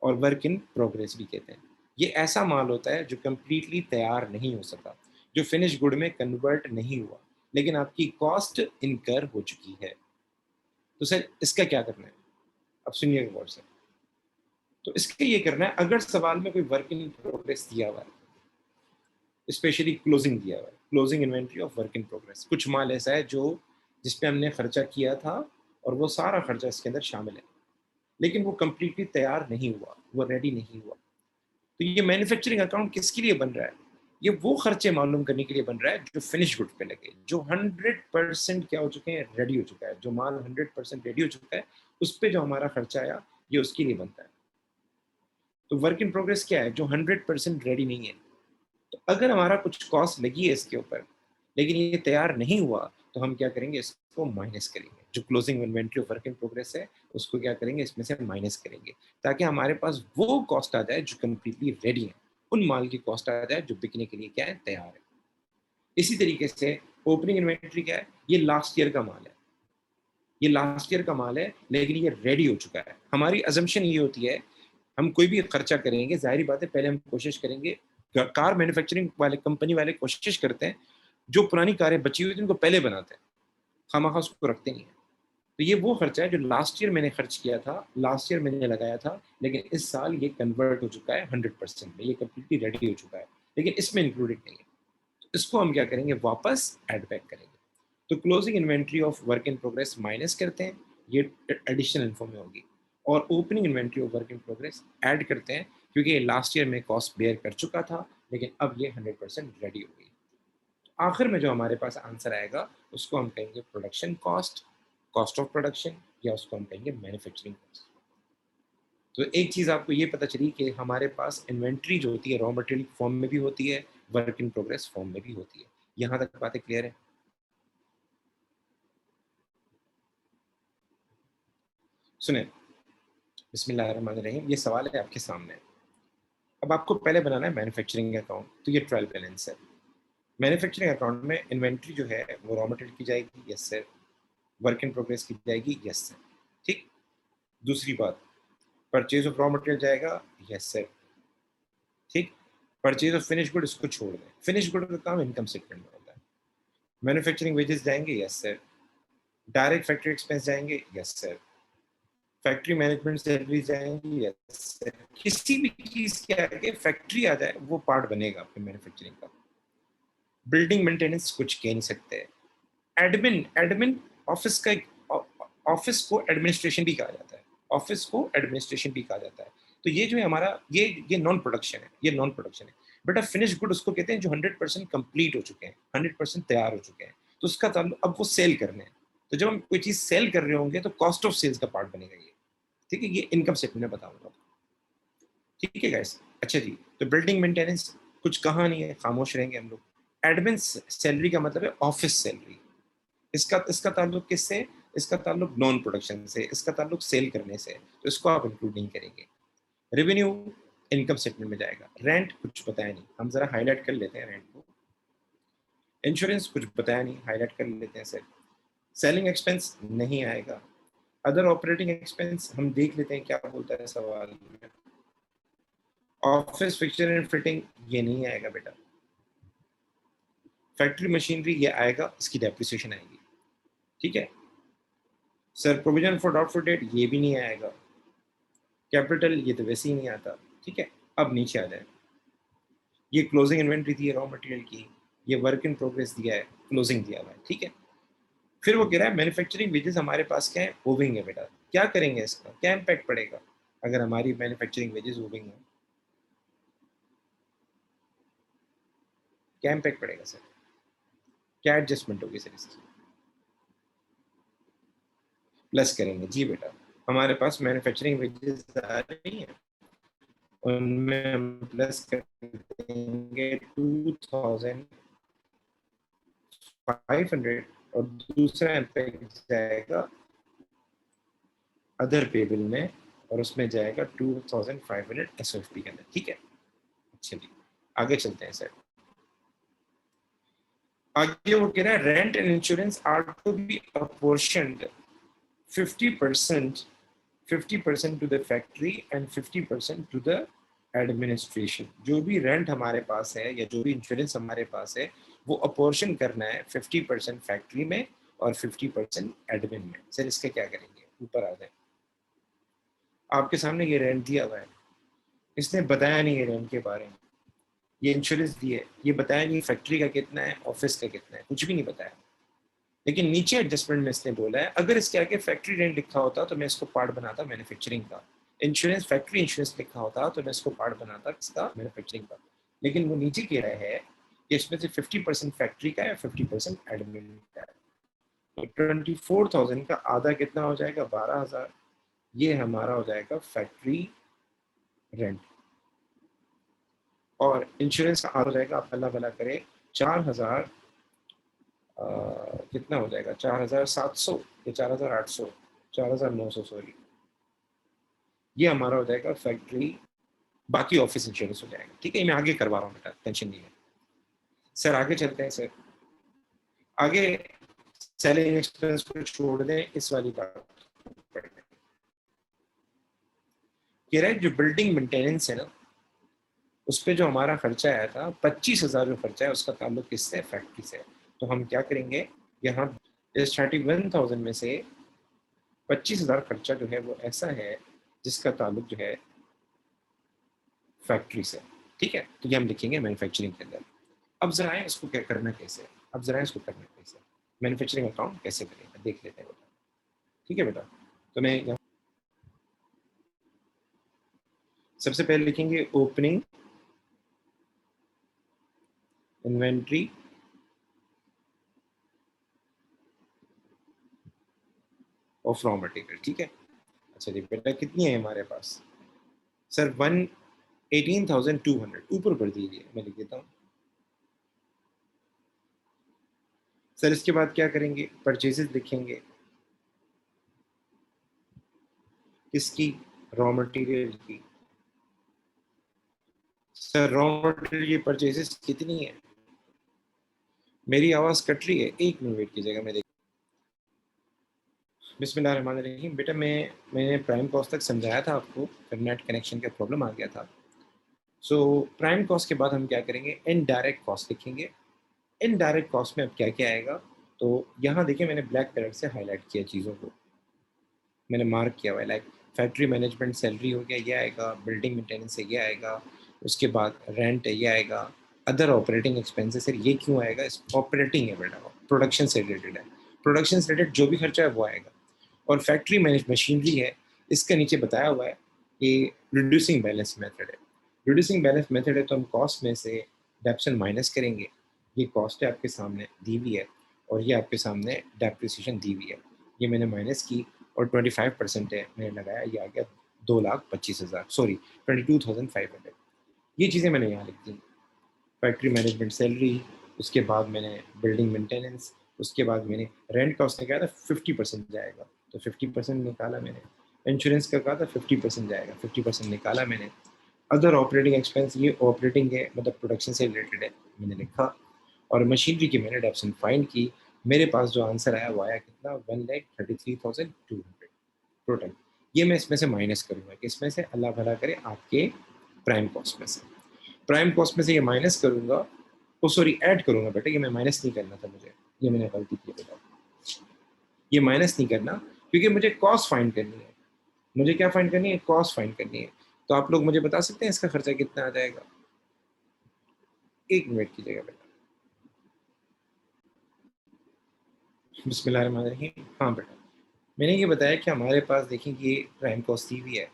और वर्क इन प्रोग्रेस भी कहते हैं। ये ऐसा माल होता है जो कंप्लीटली तैयार नहीं हो सका, जो फिनिश गुड में कन्वर्ट नहीं हुआ, लेकिन आपकी कॉस्ट इनकर हो चुकी है। तो सर इसका क्या करना है? अब सुनिएगा गौर से। तो इसके ये करना है, अगर सवाल में कोई वर्क इन प्रोग्रेस दिया हुआ है, स्पेशली क्लोजिंग दिया हुआ है, closing inventory of work in progress, कुछ माल ऐसा है जो जिस पे हमने खर्चा किया था और वो सारा खर्चा इसके अंदर शामिल है, लेकिन वो कंप्लीटली तैयार नहीं हुआ, वो रेडी नहीं हुआ। तो ये मैन्युफैक्चरिंग अकाउंट किसके लिए बन रहा है? ये वो खर्चे मालूम करने के लिए बन रहा है जो फिनिश गुड पे लगे, जो 100% क्या हो चुके हैं, रेडी हो चुका है, जो माल 100% रेडी हो चुका है, उस पे जो हमारा खर्चा आया, ये उसके लिए बनता है। तो वर्क इन प्रोग्रेस क्या है? जो 100% रेडी नहीं है। तो अगर हमारा कुछ कॉस्ट लगी है इसके ऊपर, लेकिन ये तैयार नहीं हुआ, तो हम क्या करेंगे, इसको माइनस करेंगे। जो closing inventory of work in progress है, उसको क्या करेंगे, इसमें से माइनस करेंगे, ताकि हमारे पास वो कॉस्ट आ जाए जो कंप्लीटली रेडी है। उन माल की कॉस्ट आ जाए जो बिकने के लिए क्या है, तैयार है। इसी तरीके से ओपनिंग इन्वेंटरी क्या है, ये लास्ट ईयर का माल है। ये लास्ट ईयर का माल है, लेकिन ये रेडी हो चुका है। हमारी अजम्पशन ये होती है, हम कोई भी खर्चा करेंगे, ज़ाहिर-सी बात है पहले हम कोशिश करेंगे, क कार मैन्युफैक्चरिंग वाले कंपनी वाले कोशिश करते हैं, जो पुरानी कारें बची हुई थी उनको पहले बनाते हैं, खामख़ा उसको रखते नहीं हैं। तो ये वो खर्चा है जो लास्ट ईयर मैंने खर्च किया था, लास्ट ईयर मैंने लगाया था, लेकिन इस साल ये कन्वर्ट हो चुका है 100% में, ये कंप्लीटली रेडी हो चुका है, लेकिन इसमें इंक्लूडेड नहीं है। तो इसको हम क्या करेंगे, वापस ऐड बैक करेंगे। तो closing inventory of work in progress minus करते हैं, ये एडिशनल इन्फो में होगी, और opening inventory of work in progress add करते हैं, क्योंकि ये लास्ट ईयर में कॉस्ट बेयर कर चुका था, लेकिन अब ये 100% रेडी हो गई। आखिर में जो हमारे पास आंसर आएगा, उसको हम कहेंगे production cost, cost of production, या उसको हम कहेंगे मैन्युफैक्चरिंग कॉस्ट। तो एक चीज़ आपको ये पता चली कि हमारे पास इन्वेंट्री जो होती है रॉ मटेरियल फॉर्म में भी होती है, वर्क इन प्रोग्रेस फॉर्म में भी होती है। यहाँ तक बातें क्लियर है? सुने, बिस्मिल्लाहिर्रहमानिर्रहीम, ये सवाल है आपके सामने। अब आपको पहले बनाना है मैन्युफैक्चरिंग अकाउंट, तो ये ट्रायल बैलेंस है। मैन्युफैक्चरिंग अकाउंट में इन्वेंट्री जो है वो रॉ मटेरियल की जाएगी, yes sir. Work in progress की जाएगी, यस सर। ठीक। दूसरी बात, परचेज ऑफ रॉ मटेरियल जाएगा, यस सर। ठीक। परचेज ऑफ फिनिश गुड इसको छोड़ दें, फिनिश गुड का काम इनकम स्टेटमेंट में होता है। मैन्युफैक्चरिंग वेजेस जाएंगे, yes sir. Direct factory expense जाएंगे, yes sir. Factory management salary जाएंगी, यस सर। किसी भी चीज के आगे फैक्ट्री आ जाए वो पार्ट बनेगा आपके मैन्युफैक्चरिंग का। बिल्डिंग मेंटेनेंस कुछ कह नहीं सकते। एडमिन एडमिन ऑफिस का एक ऑफिस को एडमिनिस्ट्रेशन भी कहा जाता है, ऑफिस को एडमिनिस्ट्रेशन भी कहा जाता है। तो ये जो है हमारा ये नॉन प्रोडक्शन है, ये नॉन प्रोडक्शन है। बेटा फिनिश गुड उसको कहते हैं जो 100% कंप्लीट हो चुके हैं, 100% तैयार हो चुके हैं, तो उसका ताल्लुक अब वो सेल करने हैं। तो जब हम कोई चीज़ सेल कर रहे होंगे तो कॉस्ट ऑफ सेल्स का पार्ट बनेगा ये, ठीक है? ये इनकम स्टेटमेंट में बताऊँगा, ठीक है गाइस? अच्छा जी, तो बिल्डिंग मेंटेनेंस कुछ कहा नहीं है, खामोश रहेंगे हम लोग। एडमिन सैलरी का मतलब है ऑफिस सैलरी। इसका इसका ताल्लुक किससे? इसका ताल्लुक नॉन प्रोडक्शन से, इसका ताल्लुक सेल करने से, तो इसको आप इंक्लूड नहीं करेंगे। रेवेन्यू इनकम स्टेटमेंट में जाएगा। रेंट कुछ बताया नहीं, हम जरा हाईलाइट कर लेते हैं रेंट को। इंश्योरेंस कुछ बताया नहीं, हाईलाइट कर लेते हैं सर। सेलिंग एक्सपेंस नहीं आएगा। अदर ऑपरेटिंग एक्सपेंस हम देख लेते हैं क्या बोलता है सवाल में। ऑफिस फिक्चर एंड फिटिंग ये नहीं आएगा बेटा। फैक्ट्री मशीनरी ये आएगा, इसकी डेप्रिसिएशन आएगी, ठीक है sir. Provision for doubtful debt ये भी नहीं आएगा। कैपिटल ये तो वैसे ही नहीं आता, ठीक है। अब नीचे आ जाए, ये क्लोजिंग इन्वेंट्री थी रॉ मटेरियल की, ये वर्क इन प्रोग्रेस दिया है, क्लोजिंग दिया हुआ है, ठीक है। फिर वो कह रहा है मैन्युफैक्चरिंग वेजेस हमारे पास क्या है, ओविंग है बेटा। क्या करेंगे इसका, क्या इम्पैक्ट पड़ेगा अगर हमारी मैन्युफैक्चरिंग वेजेस ओविंग है? क्या इम्पैक्ट पड़ेगा सर, क्या एडजस्टमेंट होगी सर इसकी? प्लस करेंगे जी बेटा। हमारे पास मैन्युफैक्चरिंग वेजेस आ रही हैं, उनमें हम प्लस कर देंगे 2500 और दूसरा इम्पैक्ट जाएगा अदर पेबल में और उसमें जाएगा 2500 एसएफपी के अंदर, ठीक है। चलिए आगे चलते हैं सर। आगे वो कह रहा है rent and insurance are to be apportioned 50% 50% to the factory and 50% to the administration. जो भी रेंट हमारे पास है या जो भी इंश्योरेंस हमारे पास है वो अपोर्शन करना है 50% फैक्ट्री में और 50% एडमिन में। सर इसके क्या करेंगे, ऊपर आ जाए। आपके सामने ये रेंट दिया हुआ है, इसने बताया नहीं है रेंट के बारे में। ये इंश्योरेंस दी है, ये बताया नहीं फैक्ट्री का कितना है, ऑफिस का कितना है, कुछ भी नहीं बताया। लेकिन नीचे एडजस्टमेंट में इसने बोला है अगर इसके आगे फैक्ट्री रेंट लिखा होता तो मैं इसको पार्ट बनाता मैन्युफैक्चरिंग का। इंश्योरेंस फैक्ट्री इंश्योरेंस लिखा होता तो मैं इसको पार्ट बनाता इसका मैन्युफैक्चरिंग का। लेकिन वो नीचे कह रहा है कि इसमें से 50% फैक्ट्री का है, 50% एडमिन का है। तो 24,000 का आधा कितना हो जाएगा, 12,000। ये हमारा हो जाएगा फैक्ट्री रेंट और इंश्योरेंस का आधा हो जाएगा, आप अल्लाह भला करे 4,000 कितना हो जाएगा, 4,700 या 4,800, 4,900 सॉरी। ये हमारा हो जाएगा फैक्ट्री, बाकी ऑफिस इंश्योरेंस हो जाएगा, ठीक है। मैं आगे करवा रहा हूँ बेटा, टेंशन नहीं है सर। आगे चलते हैं सर। आगे सेलिंग एक्सपेंस को छोड़ दें, इस वाली बात कह रहा है जो बिल्डिंग मेंटेनेंस है ना, उस पर जो हमारा खर्चा आया था 25,000 जो खर्चा है उसका ताल्लुक किससे, फैक्ट्री से। तो हम क्या करेंगे, यहाँ इस 31,000 में से 25,000 खर्चा जो है वो ऐसा है जिसका ताल्लुक जो है फैक्ट्री से, ठीक है। तो ये हम लिखेंगे मैन्युफैक्चरिंग के अंदर। अब जरा है इसको क्या करना कैसे, अब जरा इसको करना कैसे, मैन्युफैक्चरिंग अकाउंट कैसे करेंगे देख लेते हैं बेटा, ठीक है बेटा। तो मैं यहाँ सबसे पहले लिखेंगे opening inventory of raw material, ठीक है। अच्छा जी बेटा कितनी है हमारे पास सर, 118,200 ऊपर कर दीजिए, मैं लिख देता हूँ सर। इसके बाद क्या करेंगे, परचेजेस लिखेंगे किसकी, रॉ मटेरियल की। सर रॉ मटेरियल की परचेजेस कितनी है, मेरी आवाज़ कट रही है, एक मिनट वेट कीजिएगा। मैं बिस्मिल्लाहिर्रहमानिर्रहीम। बेटा मैंने प्राइम कॉस्ट तक समझाया था आपको, फिर नेट कनेक्शन का प्रॉब्लम आ गया था। सो प्राइम कॉस्ट के बाद हम क्या करेंगे, इनडायरेक्ट कॉस्ट लिखेंगे। इनडायरेक्ट कॉस्ट में अब क्या क्या आएगा, तो यहाँ देखिए मैंने ब्लैक कलर से हाईलाइट किया चीज़ों को, मैंने मार्क किया हुआ है। लाइक फैक्ट्री मैनेजमेंट सैलरी हो गया, ये आएगा। बिल्डिंग मेंटेनेंस है, ये आएगा। उसके बाद रेंट है, ये आएगा। अदर ऑपरेटिंग एक्सपेंसेस है, ये क्यों आएगा, इस ऑपरेटिंग है बेटा, प्रोडक्शन से रिलेटेड है। प्रोडक्शन से रिलेटेड जो भी खर्चा है वो आएगा। और फैक्ट्री मैनेज मशीनरी है, इसके नीचे बताया हुआ है ये रिड्यूसिंग बैलेंस मेथड है। रिड्यूसिंग बैलेंस मेथड है तो हम कॉस्ट में से डेप्शन माइनस करेंगे। ये कॉस्ट है आपके सामने दी हुई है और ये आपके सामने डेप्रिसिएशन दी हुई है। ये मैंने माइनस की और 25% है मैंने लगाया, ये आ गया 2,25,000, सॉरी 22,500। ये चीज़ें मैंने यहाँ लिख दी। फैक्ट्री मैनेजमेंट सैलरी, उसके बाद मैंने बिल्डिंग मेंटेनेंस, उसके बाद मैंने रेंट का उसने कहा था 50% जाएगा तो 50% निकाला मैंने। इंश्योरेंस का कहा था 50% जाएगा, 50% निकाला मैंने। अदर ऑपरेटिंग एक्सपेंस, ये ऑपरेटिंग है मतलब प्रोडक्शन से रिलेटेड है, मैंने लिखा। और मशीनरी की मैंने डेप्शन फाइंड की। मेरे पास जो आंसर आया वो आया कितना, 1,33,200 टोटल। ये मैं इसमें से माइनस करूँगा, किसमें से, अल्लाह भला करे आपके प्राइम कॉस्ट में से। प्राइम कॉस्ट में से ये माइनस करूँगा, ओ सॉरी ऐड करूँगा बेटा, ये मैं माइनस नहीं करना था मुझे, ये मैंने गलती की बेटा। ये माइनस नहीं करना क्योंकि मुझे कॉस्ट फाइंड करनी है। मुझे क्या फाइंड करनी है, कॉस्ट फाइंड करनी है। तो आप लोग मुझे बता सकते हैं इसका खर्चा कितना आ जाएगा? 1 मिनट कीजिएगा बेटा। बिस्मिल्लाहिर्रहमानिर्रहीम। हाँ बेटा, मैंने ये बताया कि हमारे पास देखें कि ये प्राइम कॉस्ट दी हुई है।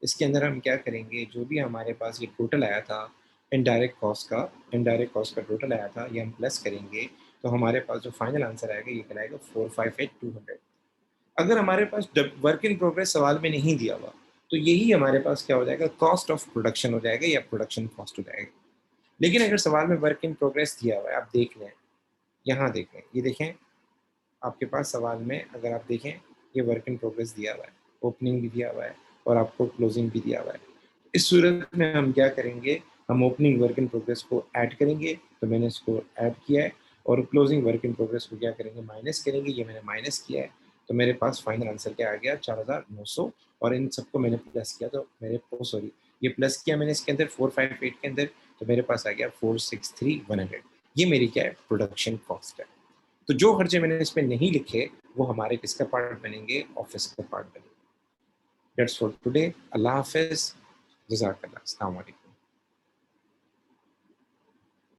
इसके अंदर हम क्या करेंगे, जो भी हमारे पास ये टोटल आया था इनडायरेक्ट कॉस्ट का टोटल आया था, ये हम प्लस करेंगे तो हमारे पास जो फाइनल आंसर आएगा ये कहलाएगा 458,200। अगर हमारे पास वर्क इन प्रोग्रेस सवाल में नहीं दिया हुआ तो यही हमारे पास क्या हो जाएगा, कॉस्ट ऑफ प्रोडक्शन हो जाएगा या प्रोडक्शन कॉस्ट हो जाएगा। लेकिन अगर सवाल में वर्क इन प्रोग्रेस दिया हुआ है, आप देख लें, यहाँ देखें, ये देखें, आपके पास सवाल में अगर आप देखें ये वर्क इन प्रोग्रेस दिया हुआ है, ओपनिंग भी दिया हुआ है और आपको क्लोजिंग भी दिया हुआ है। इस सूरत में हम क्या करेंगे, हम ओपनिंग वर्क इन प्रोग्रेस को ऐड करेंगे, तो मैंने इसको ऐड किया है। और क्लोजिंग वर्क इन प्रोग्रेस को क्या करेंगे, माइनस करेंगे, ये मैंने माइनस किया है। तो मेरे पास फाइनल आंसर क्या आ गया, 4,900। और इन सबको मैंने प्लस किया तो मेरे को, सॉरी ये प्लस किया मैंने इसके अंदर 458 के अंदर, तो मेरे पास आ गया 463,100। ये मेरी क्या है, प्रोडक्शन कॉस्ट है। तो जो खर्चे मैंने इसमें नहीं लिखे वो हमारे किसका पार्ट बनेंगे, ऑफिस का पार्ट बनेंगे। That's for today. अल्लाह हाफिज, जज़ाकल्लाह, अस्सलाम वालेकुम।